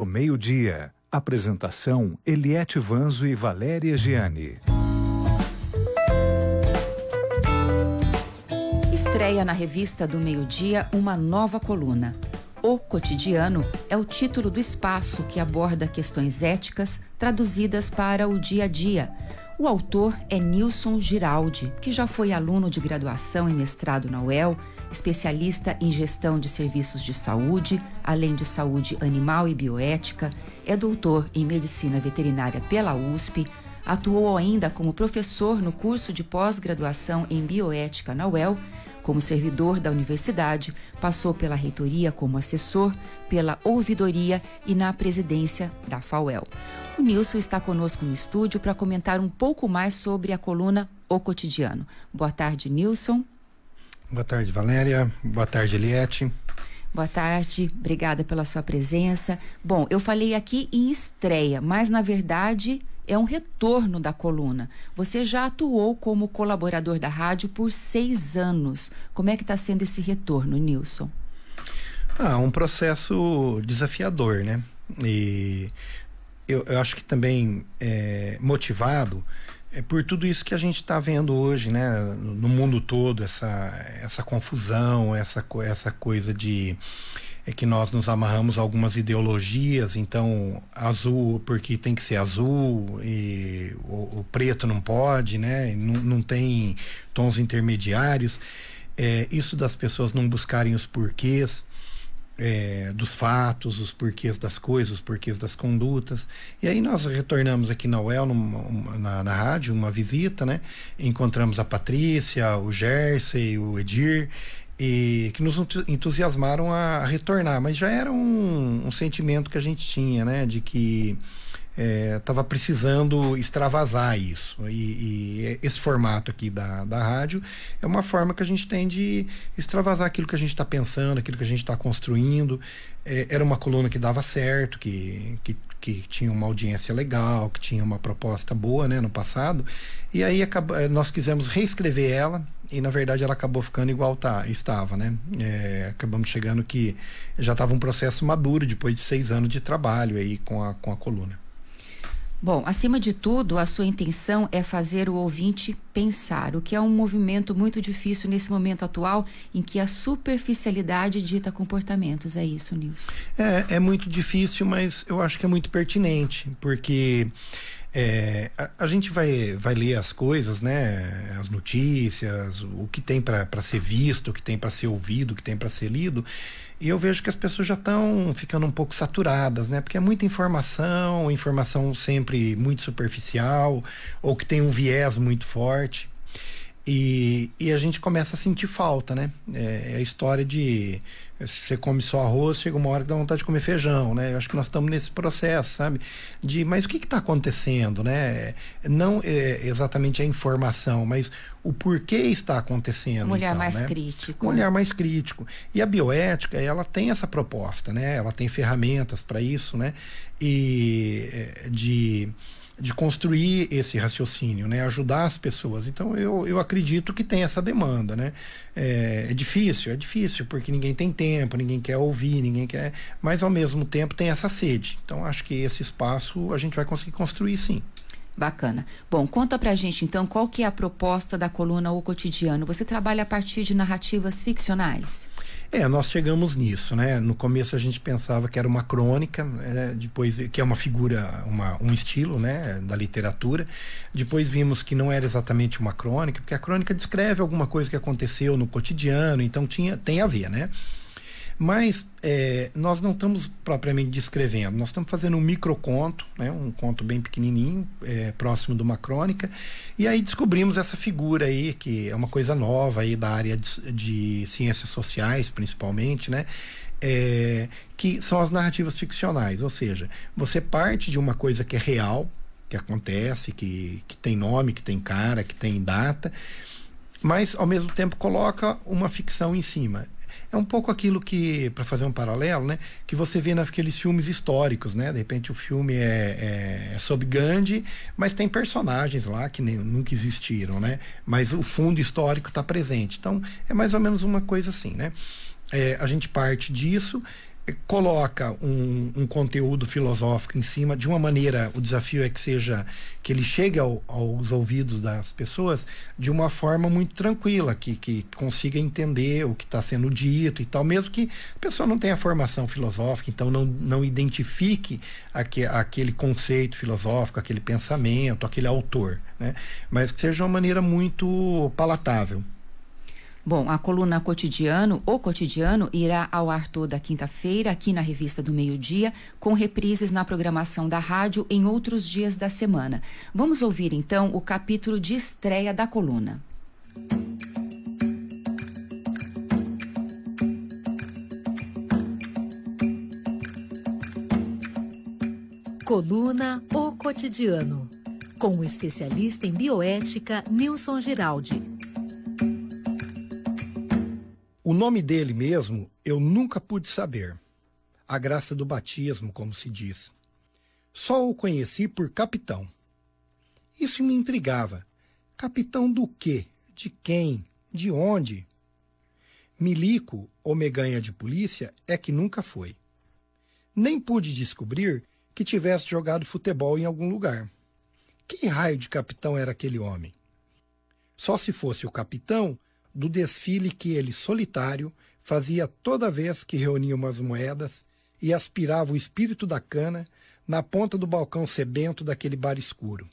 Meio-Dia. Apresentação: Eliete Vanzo e Valéria Giani. Estreia na revista do Meio-Dia uma nova coluna. O Cotidiano é o título do espaço que aborda questões éticas traduzidas para o dia a dia. O autor é Nilson Giraldi, que já foi aluno de graduação e mestrado na UEL, especialista em gestão de serviços de saúde, além de saúde animal e bioética, é doutor em medicina veterinária pela USP, atuou ainda como professor no curso de pós-graduação em bioética na UEL. Como servidor da universidade, passou pela reitoria como assessor, pela ouvidoria e na presidência da FAUEL. O Nilson está conosco no estúdio para comentar um pouco mais sobre a coluna O Cotidiano. Boa tarde, Nilson. Boa tarde, Valéria. Boa tarde, Eliete. Boa tarde, obrigada pela sua presença. Bom, eu falei aqui em estreia, mas na verdade é um retorno da coluna. Você já atuou como colaborador da rádio por 6 anos. Como é que está sendo esse retorno, Nilson? Um processo desafiador, né? E eu acho que também motivado por tudo isso que a gente está vendo hoje, né? No mundo todo, essa confusão, essa coisa de que nós nos amarramos a algumas ideologias. Então, azul porque tem que ser azul e o preto não pode, né? Não tem tons intermediários. Isso das pessoas não buscarem os porquês dos fatos, os porquês das coisas, os porquês das condutas. E aí nós retornamos aqui na UEL, na rádio, uma visita, né? Encontramos a Patrícia, o Jersey, o Edir, e que nos entusiasmaram a retornar, mas já era um sentimento que a gente tinha, né? De que estava precisando extravasar isso, e esse formato aqui da rádio é uma forma que a gente tem de extravasar aquilo que a gente está pensando, aquilo que a gente está construindo. Era uma coluna que dava certo, que tinha uma audiência legal, que tinha uma proposta boa, né, no passado, e aí nós quisemos reescrever ela, e na verdade ela acabou ficando igual estava, né? Acabamos chegando que já estava um processo maduro depois de 6 anos de trabalho aí com a coluna. Bom, acima de tudo, a sua intenção é fazer o ouvinte pensar, o que é um movimento muito difícil nesse momento atual, em que a superficialidade dita comportamentos. É isso, Nilson? É muito difícil, mas eu acho que é muito pertinente, porque a gente vai ler as coisas, né? As notícias, o que tem para ser visto, o que tem para ser ouvido, o que tem para ser lido, e eu vejo que as pessoas já estão ficando um pouco saturadas, né? Porque é muita informação sempre muito superficial, ou que tem um viés muito forte, e a gente começa a sentir falta, né? É a história de você come só arroz, chega uma hora que dá vontade de comer feijão, né? Eu acho que nós estamos nesse processo, sabe? Mas o que está acontecendo, né? Não exatamente a informação, mas o porquê está acontecendo. Um olhar mais crítico. Um olhar mais crítico. E a bioética, ela tem essa proposta, né? Ela tem ferramentas para isso, né? E de construir esse raciocínio, né? Ajudar as pessoas. Então eu acredito que tem essa demanda, né? É difícil, porque ninguém tem tempo, ninguém quer ouvir, mas ao mesmo tempo tem essa sede. Então acho que esse espaço a gente vai conseguir construir, sim. Bacana. Bom, conta pra gente então qual que é a proposta da coluna O Cotidiano. Você trabalha a partir de narrativas ficcionais? Nós chegamos nisso, né? No começo a gente pensava que era uma crônica, depois que é uma figura, um estilo, né, da literatura. Depois vimos que não era exatamente uma crônica, porque a crônica descreve alguma coisa que aconteceu no cotidiano, então tem a ver, né? Mas nós não estamos propriamente descrevendo, nós estamos fazendo um microconto, né, um conto bem pequenininho, próximo de uma crônica, e aí descobrimos essa figura aí, que é uma coisa nova aí da área de ciências sociais, principalmente, né, que são as narrativas ficcionais, ou seja, você parte de uma coisa que é real, que acontece, que tem nome, que tem cara, que tem data, mas ao mesmo tempo coloca uma ficção em cima. É um pouco aquilo que, para fazer um paralelo, né, que você vê naqueles filmes históricos, né? De repente o filme é sobre Gandhi, mas tem personagens lá que nunca existiram, né? Mas o fundo histórico está presente. Então, é mais ou menos uma coisa assim, né? A gente parte disso, coloca um conteúdo filosófico em cima de uma maneira, o desafio é que ele chegue aos ouvidos das pessoas de uma forma muito tranquila, que consiga entender o que está sendo dito e tal, mesmo que a pessoa não tenha formação filosófica, então não identifique aquele conceito filosófico, aquele pensamento, aquele autor, né? Mas que seja uma maneira muito palatável. Bom, a coluna Cotidiano, O Cotidiano, irá ao ar toda quinta-feira aqui na Revista do Meio-Dia, com reprises na programação da rádio em outros dias da semana. Vamos ouvir então o capítulo de estreia da coluna. Coluna O Cotidiano, com o especialista em bioética Nilson Giraldi. O nome dele mesmo eu nunca pude saber. A graça do batismo, como se diz. Só o conheci por capitão. Isso me intrigava. Capitão do quê? De quem? De onde? Milico, ou meganha de polícia, é que nunca foi. Nem pude descobrir que tivesse jogado futebol em algum lugar. Que raio de capitão era aquele homem? Só se fosse o capitão do desfile que ele, solitário, fazia toda vez que reunia umas moedas e aspirava o espírito da cana na ponta do balcão sebento daquele bar escuro.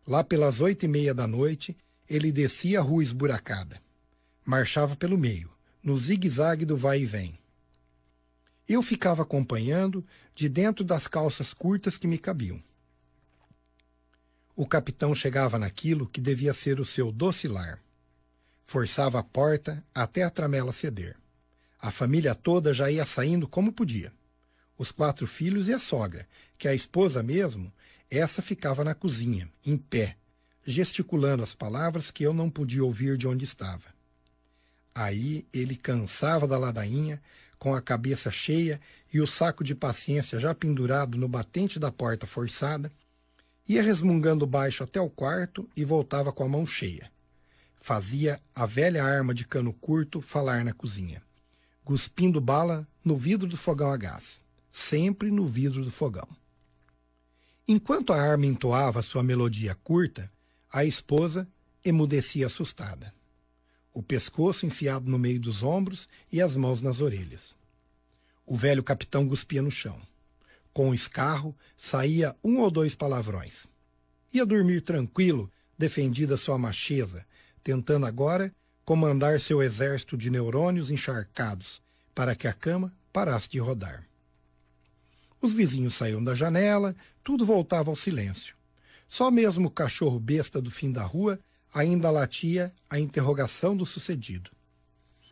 Lá pelas 8:30 da noite, ele descia a rua esburacada. Marchava pelo meio, no zigue-zague do vai e vem. Eu ficava acompanhando de dentro das calças curtas que me cabiam. O capitão chegava naquilo que devia ser o seu doce lar. Forçava a porta até a tramela ceder. A família toda já ia saindo como podia. Os 4 filhos e a sogra, que a esposa mesmo, essa ficava na cozinha, em pé, gesticulando as palavras que eu não podia ouvir de onde estava. Aí ele cansava da ladainha, com a cabeça cheia e o saco de paciência já pendurado no batente da porta forçada, ia resmungando baixo até o quarto e voltava com a mão cheia. Fazia a velha arma de cano curto falar na cozinha, cuspindo bala no vidro do fogão a gás, sempre no vidro do fogão. Enquanto a arma entoava sua melodia curta, a esposa emudecia assustada, o pescoço enfiado no meio dos ombros e as mãos nas orelhas. O velho capitão cuspia no chão. Com o escarro, saía 1 ou 2 palavrões. Ia dormir tranquilo, defendida sua macheza, tentando agora comandar seu exército de neurônios encharcados para que a cama parasse de rodar. Os vizinhos saíam da janela, tudo voltava ao silêncio. Só mesmo o cachorro besta do fim da rua ainda latia a interrogação do sucedido.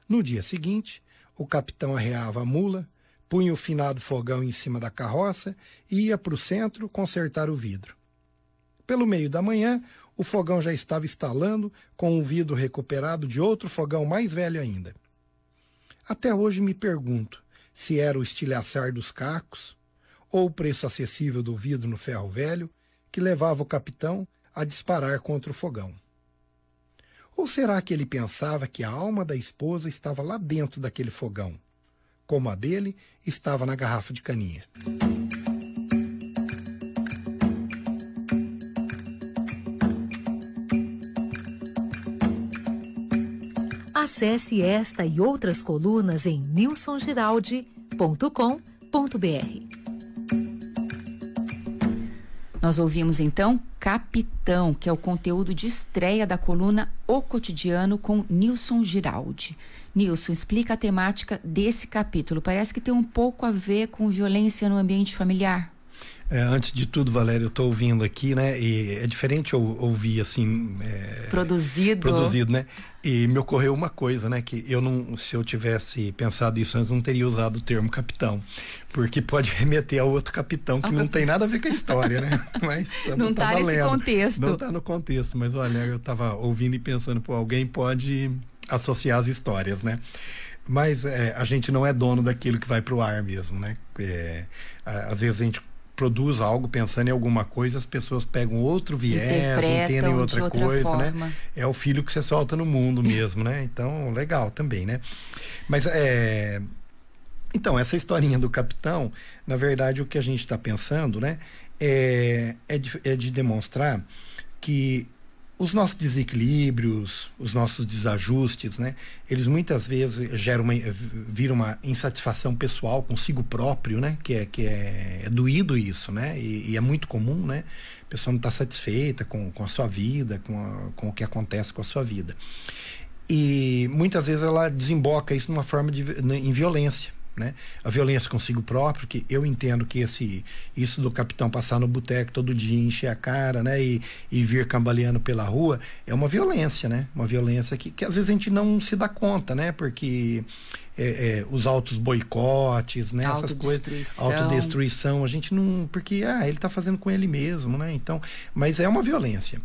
No dia seguinte, o capitão arreava a mula, punha o finado fogão em cima da carroça e ia para o centro consertar o vidro. Pelo meio da manhã, o fogão já estava estalando com um vidro recuperado de outro fogão mais velho ainda. Até hoje me pergunto se era o estilhaçar dos cacos ou o preço acessível do vidro no ferro velho que levava o capitão a disparar contra o fogão. Ou será que ele pensava que a alma da esposa estava lá dentro daquele fogão, como a dele estava na garrafa de caninha? Acesse esta e outras colunas em nilsongiraldi.com.br. Nós ouvimos então Capitão, que é o conteúdo de estreia da coluna O Cotidiano com Nilson Giraldi. Nilson, explica a temática desse capítulo. Parece que tem um pouco a ver com violência no ambiente familiar. Antes de tudo, Valéria, eu estou ouvindo aqui, né? E é diferente eu ouvir assim... Produzido, né? E me ocorreu uma coisa, né? Que eu não, se eu tivesse pensado isso antes, não teria usado o termo capitão. Porque pode remeter a outro capitão que não tem nada a ver com a história, né? Mas não está nesse contexto. Não está no contexto, mas olha, eu estava ouvindo e pensando, pô, alguém pode associar as histórias, né? Mas a gente não é dono daquilo que vai para o ar mesmo, né? Às vezes a gente produz algo pensando em alguma coisa, as pessoas pegam outro viés, entendem outra coisa, forma, né? É o filho que você solta no mundo mesmo, né? Então, legal também, né? Mas Então, essa historinha do capitão, na verdade, o que a gente está pensando, né, é de demonstrar que os nossos desequilíbrios, os nossos desajustes, né, eles muitas vezes viram uma insatisfação pessoal consigo próprio, né, que é doído isso, né, e é muito comum, né, a pessoa não está satisfeita com a sua vida, com o que acontece com a sua vida. E muitas vezes ela desemboca isso numa forma em violência, né? A violência consigo próprio, que eu entendo que isso do capitão passar no boteco todo dia, encher a cara, né? E vir cambaleando pela rua, é uma violência, né? Uma violência que às vezes a gente não se dá conta, né? Porque os autos boicotes, né? Essas coisas, autodestruição, a gente não... Porque, ele tá fazendo com ele mesmo, né? Então, mas é uma violência.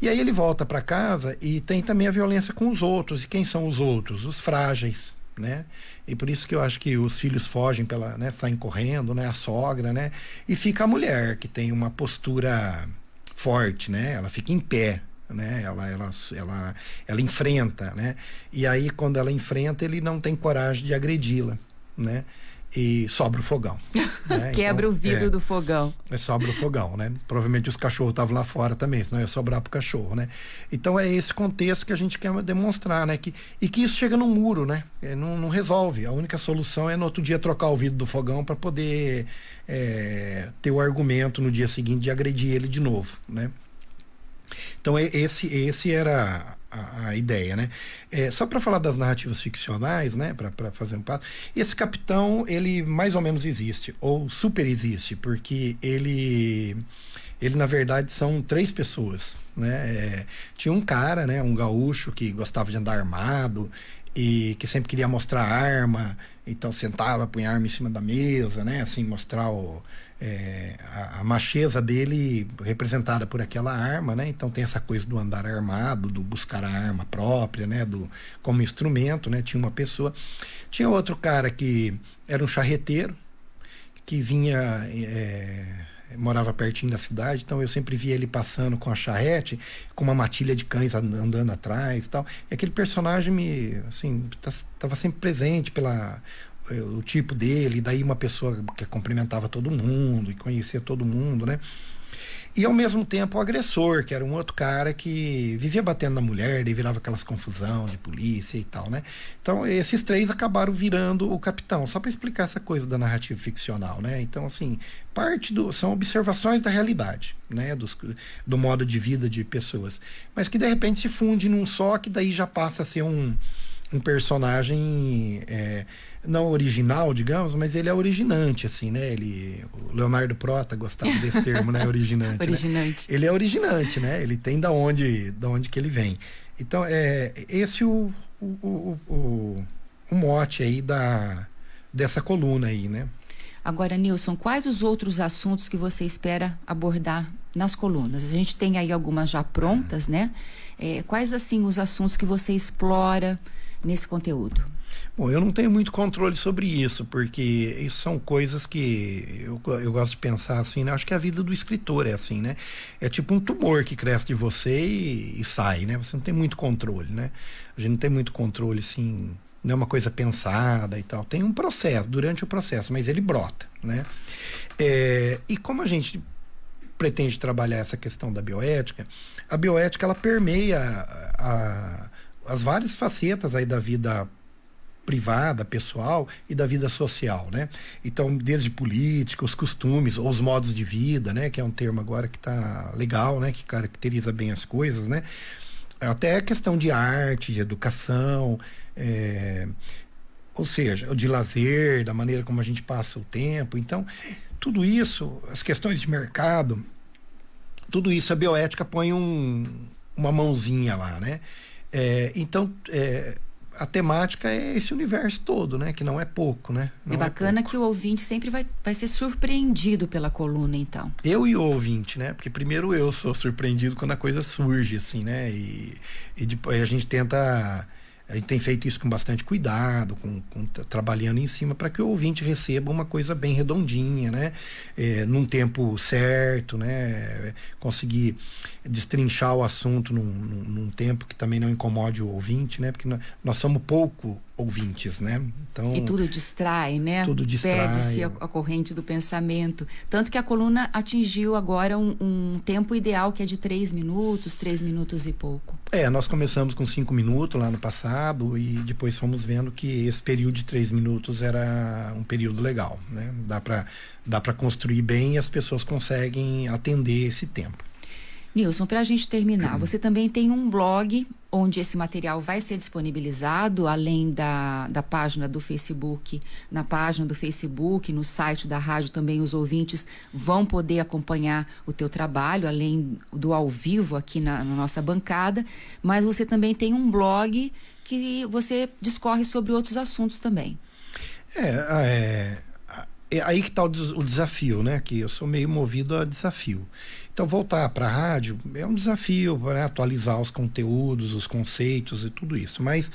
E aí ele volta para casa e tem também a violência com os outros. E quem são os outros? Os frágeis, né? E por isso que eu acho que os filhos fogem né, saem correndo, né, a sogra, né? E fica a mulher que tem uma postura forte, né? Ela fica em pé, né? Ela enfrenta, né? E aí quando ela enfrenta, ele não tem coragem de agredi-la, né? E sobra o fogão, né? Quebra o vidro do fogão. Sobra o fogão, né? Provavelmente os cachorros estavam lá fora também, senão ia sobrar pro cachorro, né? Então é esse contexto que a gente quer demonstrar, né? E que isso chega no muro, né? Não resolve. A única solução é no outro dia trocar o vidro do fogão para poder ter o argumento no dia seguinte de agredir ele de novo, né? Então esse era a ideia, né? Só para falar das narrativas ficcionais, né? Para fazer um passo. Esse capitão, ele mais ou menos existe, ou super existe, porque ele na verdade são 3 pessoas, né? Tinha um cara, né? Um gaúcho que gostava de andar armado e que sempre queria mostrar arma, então sentava, punha a arma em cima da mesa, né? Assim, mostrar a macheza dele representada por aquela arma, né? Então tem essa coisa do andar armado, do buscar a arma própria, né? Como instrumento, né? Tinha uma pessoa. Tinha outro cara que era um charreteiro, que vinha... morava pertinho da cidade, então eu sempre via ele passando com a charrete, com uma matilha de cães andando atrás e tal. E aquele personagem estava sempre presente o tipo dele, daí uma pessoa que cumprimentava todo mundo e conhecia todo mundo, né? E ao mesmo tempo o agressor, que era um outro cara que vivia batendo na mulher, daí virava aquelas confusão de polícia e tal, né? Então esses 3 acabaram virando o capitão, só para explicar essa coisa da narrativa ficcional, né? Então assim, são observações da realidade, né? Do modo de vida de pessoas, mas que de repente se funde num só, que daí já passa a ser um personagem não original, digamos, mas ele é originante, assim, né? O Leonardo Prota gostava desse termo, né? Originante. Originante. Né? Ele é originante, né? Ele tem da onde que ele vem. Então, esse o mote aí dessa coluna aí, né? Agora, Nilson, quais os outros assuntos que você espera abordar nas colunas? A gente tem aí algumas já prontas, né? Quais, assim, os assuntos que você explora nesse conteúdo? Bom, eu não tenho muito controle sobre isso, porque isso são coisas que eu gosto de pensar assim, né? Acho que a vida do escritor é assim, né? É tipo um tumor que cresce de você e sai, né? Você não tem muito controle, né? A gente não tem muito controle, assim, não é uma coisa pensada e tal. Tem um processo, durante o processo, mas ele brota, né? E como a gente pretende trabalhar essa questão da bioética, a bioética, ela permeia as várias facetas aí da vida privada, pessoal e da vida social, né? Então, desde política, os costumes ou os modos de vida, né? Que é um termo agora que tá legal, né? Que caracteriza bem as coisas, né? Até a questão de arte, de educação, ou seja, de lazer, da maneira como a gente passa o tempo. Então, tudo isso, as questões de mercado, tudo isso a bioética põe uma mãozinha lá, né? Então, a temática é esse universo todo, né? Que não é pouco, né? Não bacana que o ouvinte sempre vai ser surpreendido pela coluna, então. Eu e o ouvinte, né? Porque primeiro eu sou surpreendido quando a coisa surge, assim, né? E depois a gente tem feito isso com bastante cuidado, trabalhando em cima para que o ouvinte receba uma coisa bem redondinha, né? Num tempo certo, né? Conseguir destrinchar o assunto num tempo que também não incomode o ouvinte, né? Porque nós somos pouco ouvintes, né? Então, e tudo distrai, né? Tudo distrai. Perde-se a corrente do pensamento. Tanto que a coluna atingiu agora um tempo ideal que é de 3 minutos e pouco. Nós começamos com 5 minutos lá no passado e depois fomos vendo que esse período de 3 minutos era um período legal, né? Dá para construir bem e as pessoas conseguem atender esse tempo. Nilson, para a gente terminar, você também tem um blog onde esse material vai ser disponibilizado, além da página do Facebook. Na página do Facebook, no site da rádio também os ouvintes vão poder acompanhar o teu trabalho, além do ao vivo aqui na nossa bancada. Mas você também tem um blog que você discorre sobre outros assuntos também. É aí que está o desafio, né? Que eu sou meio movido a desafio. Então, voltar para a rádio é um desafio, né? Atualizar os conteúdos, os conceitos e tudo isso. Mas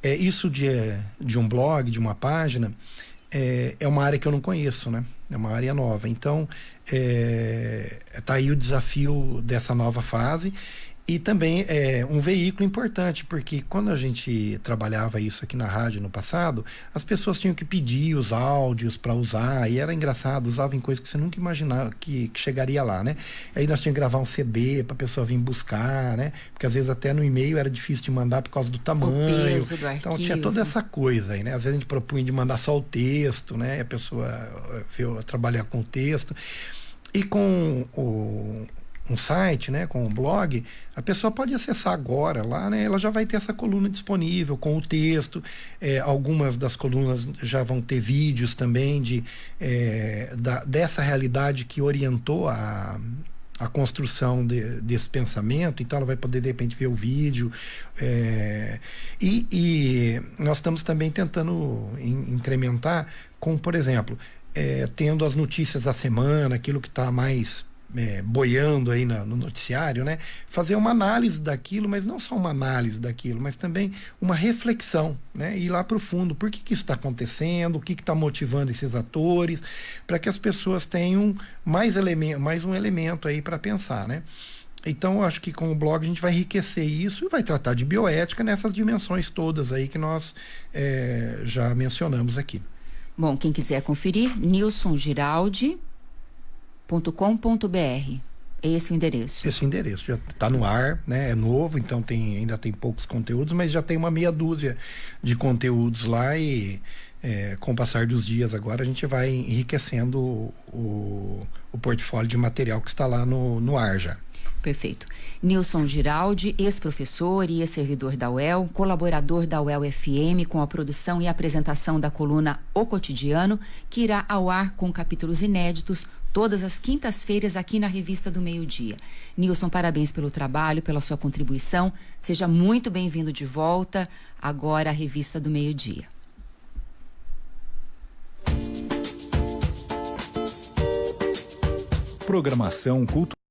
isso de um blog, de uma página, é uma área que eu não conheço, né? É uma área nova. Então, tá aí o desafio dessa nova fase. E também é um veículo importante, porque quando a gente trabalhava isso aqui na rádio no passado, as pessoas tinham que pedir os áudios para usar, e era engraçado, usava em coisas que você nunca imaginava que chegaria lá, né? Aí nós tínhamos que gravar um CD para a pessoa vir buscar, né? Porque às vezes até no e-mail era difícil de mandar por causa do tamanho. O peso do arquivo. Então tinha toda essa coisa aí, né? Às vezes a gente propunha de mandar só o texto, né? E a pessoa trabalhar com o texto. E com um site, né, com um blog, a pessoa pode acessar agora lá, né, ela já vai ter essa coluna disponível com o texto, algumas das colunas já vão ter vídeos também dessa realidade que orientou a construção desse pensamento, então ela vai poder de repente ver o vídeo, e nós estamos também tentando incrementar com, por exemplo, tendo as notícias da semana, aquilo que está mais boiando aí no noticiário, né? Fazer uma análise daquilo, mas não só uma análise daquilo, mas também uma reflexão, né? Ir lá para o fundo, por que isso está acontecendo, o que está motivando esses atores, para que as pessoas tenham mais um elemento aí para pensar, né? Então, eu acho que com o blog a gente vai enriquecer isso e vai tratar de bioética nessas dimensões todas aí que nós já mencionamos aqui. Bom, quem quiser conferir, nilsongiraldi.com.br. É esse o endereço? Esse endereço já está no ar, né? É novo, então ainda tem poucos conteúdos, mas já tem uma meia dúzia de conteúdos lá e com o passar dos dias agora a gente vai enriquecendo o portfólio de material que está lá no ar já. Perfeito. Nilson Giraldi, ex-professor e ex-servidor da UEL, colaborador da UEL FM com a produção e apresentação da coluna O Cotidiano, que irá ao ar com capítulos inéditos todas as quintas-feiras aqui na Revista do Meio-Dia. Nilson, parabéns pelo trabalho, pela sua contribuição. Seja muito bem-vindo de volta agora à Revista do Meio-Dia. Programação cultural.